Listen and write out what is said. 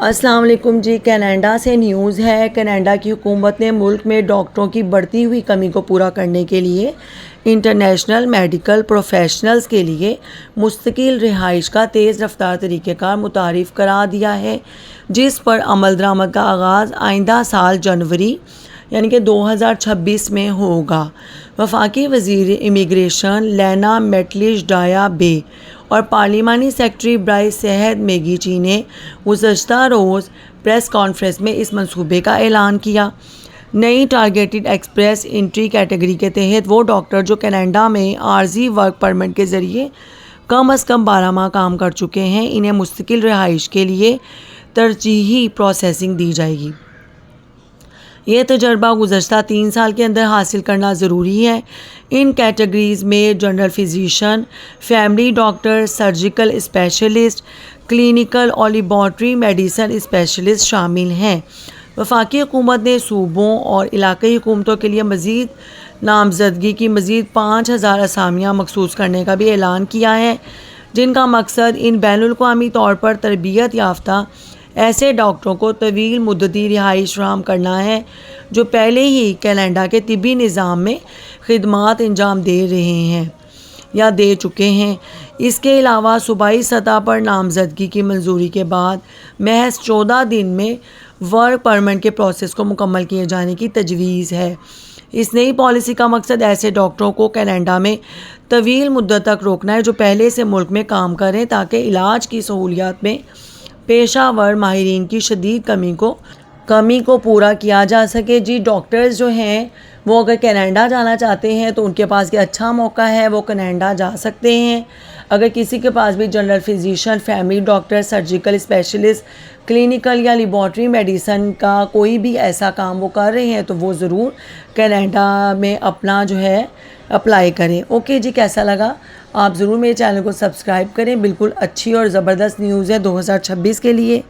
अस्सलाम वालेकुम जी। कनाडा से न्यूज़ है। कनाडा की हुकूमत ने मुल्क में डॉक्टरों की बढ़ती हुई कमी को पूरा करने के लिए इंटरनेशनल मेडिकल प्रोफेशनल्स के लिए मुस्तकिल रिहाइश का तेज़ रफ्तार तरीक़ेकार मुतारिफ़ करा दिया है, जिस पर अमल दरामद का आगाज़ आइंदा साल जनवरी यानी कि 2026 में होगा। वफाकी वज़ीर इमिग्रेशन लेना मेटलिश डाया बे और पार्लिमानी सेक्रेटरी बराए सेहत मेगीची ने गुज़श्ता रोज़ प्रेस कॉन्फ्रेंस में इस मंसूबे का ऐलान किया। नई टारगेटेड एक्सप्रेस एंट्री कैटेगरी के तहत वो डॉक्टर जो कनाडा में आर्जी वर्क परमिट के ज़रिए कम अज़ कम 12 माह काम कर चुके हैं, इन्हें मुस्तकिल रिहाइश के लिए तरजीही प्रोसेसिंग दी जाएगी। ये तजर्बा गुज़श्ता 3 साल के अंदर हासिल करना ज़रूरी है। इन कैटेगरीज़ में general physician, family doctor, surgical specialist, clinical और लेबॉरेटरी मेडिसन स्पेशलिस्ट शामिल हैं। वफाकी हुकूमत ने सूबों और इलाक़ाई हुकूमतों के लिए मज़ीद नामज़दगी की मज़ीद 5000 असामियाँ मखसूस करने का भी ऐलान किया है, जिनका मकसद इन बैनुल-अक़वामी तौर पर तरबियत याफ्ता ऐसे डॉक्टरों को तवील मुद्दती रिहाइश फराहम करना है जो पहले ही कनाडा के तिब्बी निज़ाम में खिदमात अंजाम दे रहे हैं या दे चुके हैं। इसके अलावा सूबाई सतह पर नामज़दगी की मंजूरी के बाद महज 14 दिन में वर्क परमिट के प्रोसेस को मुकम्मल किए जाने की तजवीज़ है। इस नई पॉलिसी का मकसद ऐसे डॉक्टरों को कनाडा में तवील मुद्दत तक रोकना है जो पहले से मुल्क में काम करें, ताकि इलाज की सहूलियात में पेशावर माहिरीन की शदीद कमी को पूरा किया जा सके। जी, डॉक्टर्स जो हैं वो अगर कनाडा जाना चाहते हैं तो उनके पास ये अच्छा मौका है, वो कनाडा जा सकते हैं। अगर किसी के पास भी general physician, family doctor, surgical specialist, clinical या लेबॉरेटरी मेडिसन का कोई भी ऐसा काम वो कर रहे हैं तो वो ज़रूर कनाडा में अपना जो है अप्लाई करें। ओके जी, कैसा लगा? आप ज़रूर मेरे चैनल को सब्सक्राइब करें। बिल्कुल अच्छी और ज़बरदस्त न्यूज़ है 2026 के लिए।